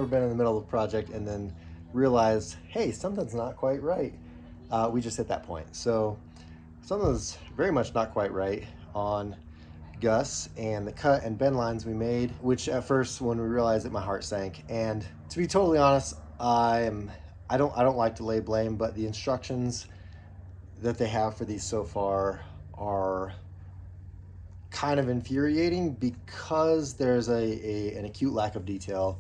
ever been in the middle of a project and then realized, hey, something's not quite right? We just hit that point. So something's very much not quite right on Gus and the cut and bend lines we made, which at first when we realized it, my heart sank. And to be totally honest, I don't like to lay blame, but the instructions that they have for these so far are kind of infuriating because there's an acute lack of detail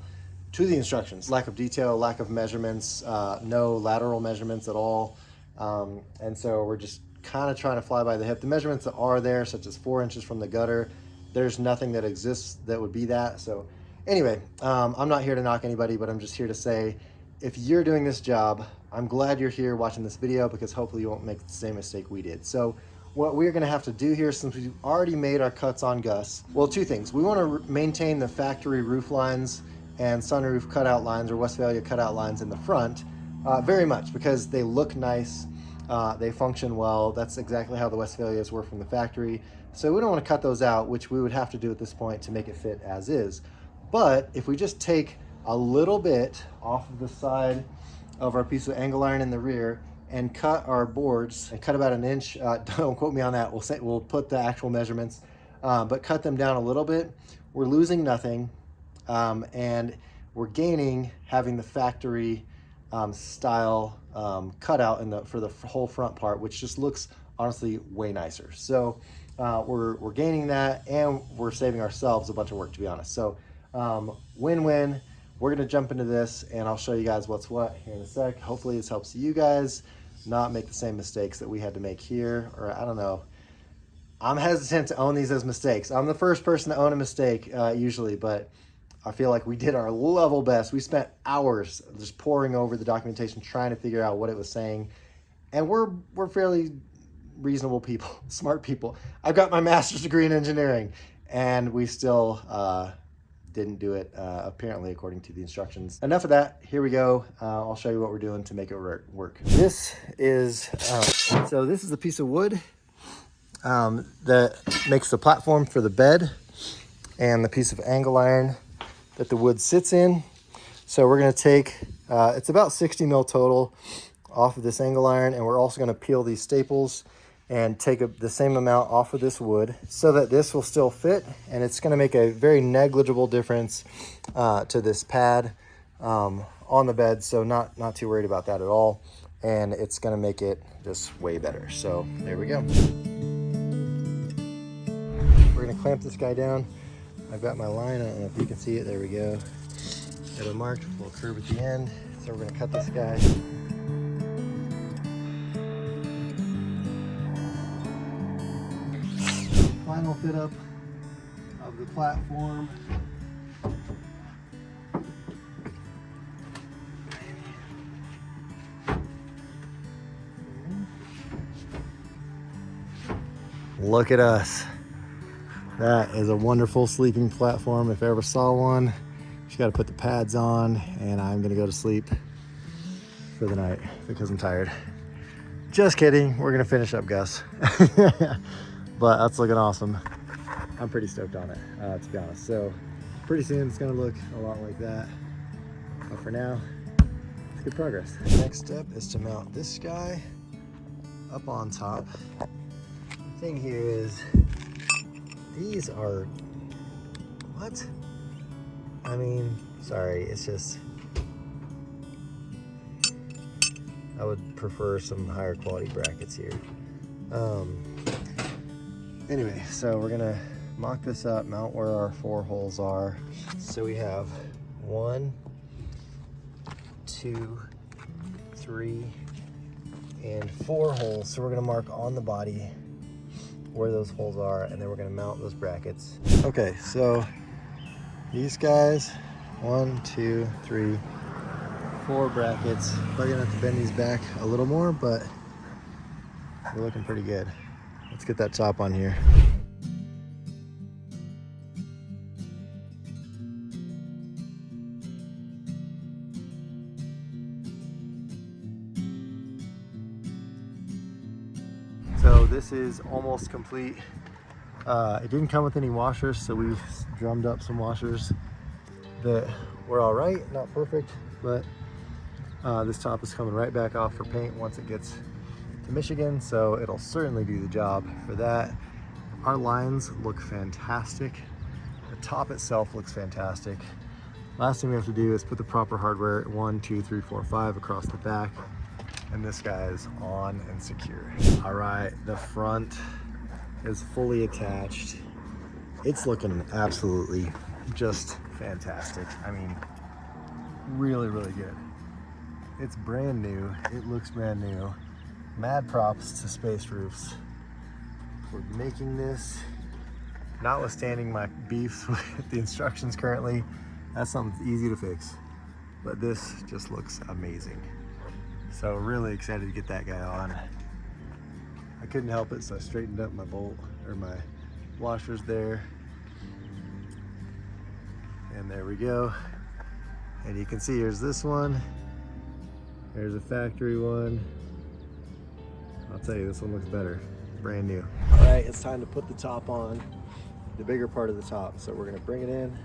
to the instructions. Lack of detail, lack of measurements, no lateral measurements at all. And so we're just kind of trying to fly by the hip. The measurements that are there, such as 4 inches from the gutter, there's nothing that exists that would be that. So anyway, I'm not here to knock anybody, but I'm just here to say, if you're doing this job, I'm glad you're here watching this video, because hopefully you won't make the same mistake we did. So what we're gonna have to do here, since we've already made our cuts on Gus, well, two things. We wanna maintain the factory roof lines and sunroof cutout lines, or Westfalia cutout lines in the front, very much, because they look nice, they function well. That's exactly how the Westfalias were from the factory. So we don't wanna cut those out, which we would have to do at this point to make it fit as is. But if we just take a little bit off of the side of our piece of angle iron in the rear and cut our boards, and cut about an inch, don't quote me on that, we'll put the actual measurements, but cut them down a little bit, we're losing nothing, and we're gaining having the factory style cutout for the whole front part, which just looks honestly way nicer. So we're gaining that, and we're saving ourselves a bunch of work, to be honest. So win-win. We're gonna jump into this and I'll show you guys what's what here in a sec. Hopefully this helps you guys not make the same mistakes that we had to make here, or I don't know. I'm hesitant to own these as mistakes. I'm the first person to own a mistake usually, but I feel like we did our level best. We spent hours just poring over the documentation, trying to figure out what it was saying. And we're fairly reasonable people, smart people. I've got my master's degree in engineering, and we still didn't do it apparently according to the instructions. Enough of that, here we go. I'll show you what we're doing to make it work. This is, so this is a piece of wood that makes the platform for the bed, and the piece of angle iron that the wood sits in. So we're gonna take, it's about 60 mil total off of this angle iron, and we're also gonna peel these staples and take the same amount off of this wood so that this will still fit, and it's gonna make a very negligible difference to this pad on the bed, so not too worried about that at all, and it's gonna make it just way better. So there we go. We're gonna clamp this guy down. I've got my line, I don't know if you can see it, there we go. Got it marked, a little curve at the end, so we're gonna cut this guy. Final fit up of the platform. Look at us. That is a wonderful sleeping platform. If I ever saw one, just got to put the pads on, and I'm gonna go to sleep for the night because I'm tired. Just kidding, we're gonna finish up Gus. But that's looking awesome. I'm pretty stoked on it, to be honest. So pretty soon it's gonna look a lot like that. But for now, it's good progress. Next step is to mount this guy up on top. The thing here is, these are, what? I mean, sorry, it's just, I would prefer some higher quality brackets here. Anyway, so we're gonna mock this up, mount where our 4 holes are. So we have 1, 2, 3, and 4 holes. So we're gonna mark on the body where those holes are, and then we're gonna mount those brackets. Okay, so these guys, 1, 2, 3, 4 brackets. Probably gonna have to bend these back a little more, but they're looking pretty good. Let's get that top on here. So this is almost complete. It didn't come with any washers, so we drummed up some washers that we're all right, not perfect, but this top is coming right back off for paint once it gets to Michigan, so it'll certainly do the job for that. Our lines look fantastic. The top itself looks fantastic. Last thing we have to do is put the proper hardware 1, 2, 3, 4, 5 across the back, and this guy is on and secure. All right, the front is fully attached. It's looking absolutely just fantastic. I mean, really, really good. It's brand new. It looks brand new. Mad props to Space Roofs for making this. Notwithstanding my beefs with the instructions currently, that's something easy to fix. But this just looks amazing. So really excited to get that guy on. I couldn't help it, so I straightened up my bolt, or my washers there. And there we go. And you can see here's this one. There's a factory one. I'll tell you, this one looks better. Brand new. All right, it's time to put the top on, the bigger part of the top. So we're gonna bring it in,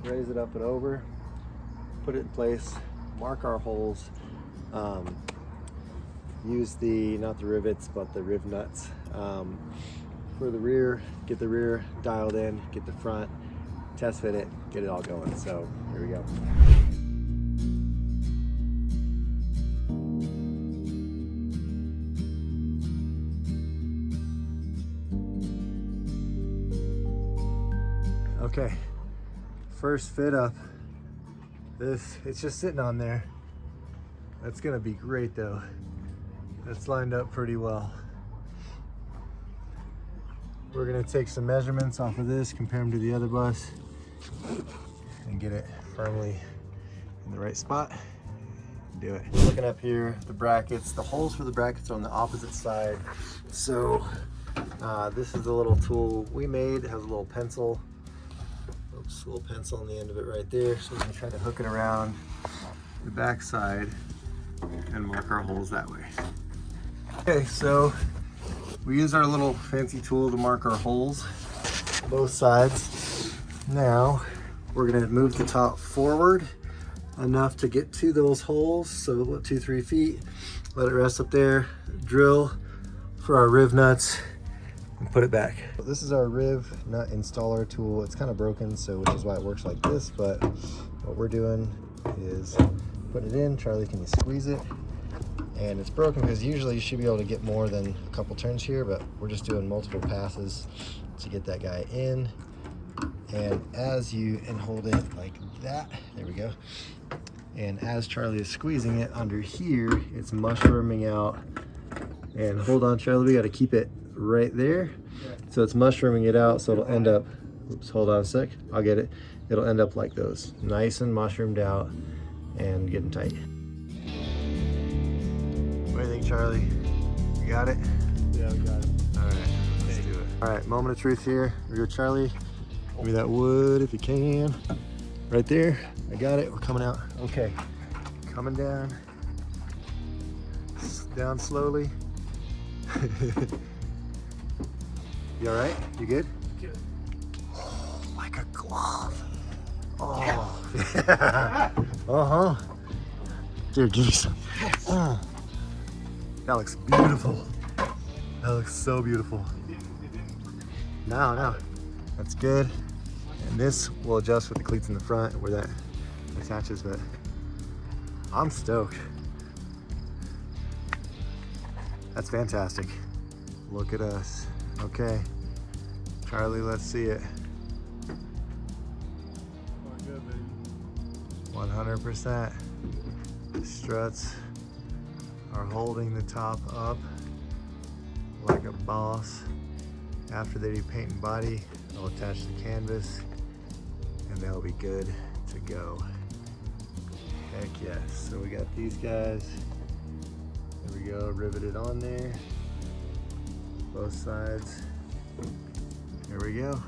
raise it up and over, put it in place, mark our holes, use the, not the rivets, but the riv nuts for the rear, get the rear dialed in, get the front, test fit it, get it all going. So here we go. Okay, first fit up. It's just sitting on there. That's gonna be great though. That's lined up pretty well. We're gonna take some measurements off of this, compare them to the other bus, and get it firmly in the right spot. Do it. We're looking up here, the brackets. The holes for the brackets are on the opposite side. So this is a little tool we made. It has a little pencil. Oops, a little pencil on the end of it right there. So we can try to hook it around the back side and mark our holes that way. Okay, so we use our little fancy tool to mark our holes, both sides. Now we're gonna move the top forward enough to get to those holes. So about 2-3 feet, let it rest up there, drill for our riv nuts, and put it back. This is our riv nut installer tool. It's kind of broken, so which is why it works like this, but what we're doing is putting it in. Charlie, can you squeeze it? And it's broken because usually you should be able to get more than a couple turns here, but we're just doing multiple passes to get that guy in. And hold it like that, there we go. And as Charlie is squeezing it under here, it's mushrooming out. And hold on, Charlie, we got to keep it right there. So it's mushrooming it out, so it'll end up, oops, hold on a sec, I'll get it. It'll end up like those, nice and mushroomed out and getting tight. What do you think, Charlie? You got it? Yeah, we got it. All right, let's do it. All right, moment of truth here. Here we go, Charlie. Give me that wood if you can. Right there, I got it, we're coming out. Okay, coming down. Down slowly. You all right? You good? Good. Oh, like a glove. Oh, yeah. Uh-huh. Dude, give me some. Oh. That looks beautiful. That looks so beautiful. No, that's good. And this will adjust with the cleats in the front where that attaches, but I'm stoked. That's fantastic. Look at us. Okay, Charlie, let's see it. Going good, baby. 100%. The struts are holding the top up like a boss. After they do paint and body, they'll attach the canvas and they'll be good to go. Heck yes. So we got these guys. There we go, riveted on there. Both sides. There we go.